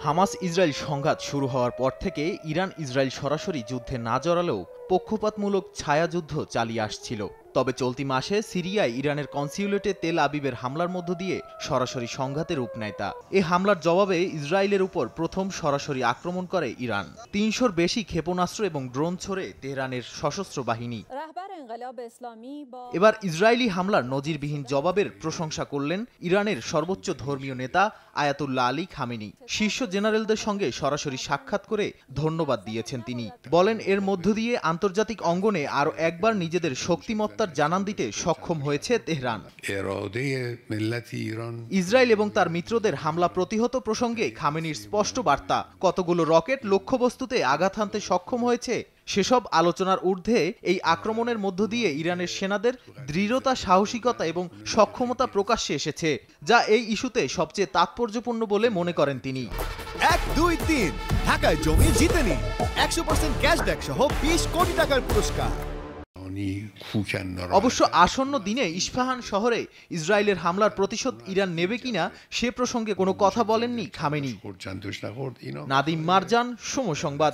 Hamas Israel সংঘাত শুরু হওয়ার পর থেকে ইরান ইসরায়েল সরাসরি যুদ্ধে না জড়ালেও পক্ষপাতমূলক ছায়াযুদ্ধ চালিয়ে আসছিল। তবে চলতি মাসে সিরিয়ায় ইরানের কনসিউলেটে তেল আবিবের হামলার মধ্য দিয়ে সরাসরি সংঘাতে রূপ নেয় তা। এ হামলার জবাবে ইসরায়েলের উপর প্রথম সরাসরি আক্রমণ করে ইরান। ৩০০-র বেশি ক্ষেপণাস্ত্র এবং ড্রোন ছোড়ে তেহরানের সশস্ত্র বাহিনী। এবার ইসরায়েলি হামলার নজিরবিহীন জবাবের প্রশংসা করলেন ইরানের সর্বোচ্চ ধর্মীয় নেতা আয়াতুল্লাহ আলী খামেনি। শীর্ষ জেনারেলদের সঙ্গে সরাসরি সাক্ষাৎ করে ধন্যবাদ দিয়েছেন তিনি। বলেন, এর মধ্য দিয়ে আন্তর্জাতিক অঙ্গনে আরও একবার নিজেদের শক্তিমত্তার জানান দিতে সক্ষম হয়েছে তেহরান। ইসরায়েল এবং তার মিত্রদের হামলা প্রতিহত প্রসঙ্গে খামেনির স্পষ্ট বার্তা, কতগুলো রকেট লক্ষ্যবস্তুতে আঘাত হানতে সক্ষম হয়েছে সেসব আলোচনার ঊর্ধ্বে এই আক্রমণের মধ্য দিয়ে ইরানের সেনাদের দৃঢ়তা, সাহসিকতা এবং সক্ষমতা প্রকাশ্যে এসেছে, যা এই ইস্যুতে সবচেয়ে তাৎপর্যপূর্ণ বলে মনে করেন তিনি। 1, 2, 3 ঢাকায় জমি জিতে নিন 100% ক্যাশব্যাক সহ 20 কোটি টাকার পুরস্কার। অবশ্য আসন্ন দিনে ইস্পাহান শহরে ইসরায়েলের হামলার প্রতিশোধ ইরান নেবে কিনা সে প্রসঙ্গে কোনো কথা বলেননি খামেনি। নাদিম মারজান, সময় সংবাদ।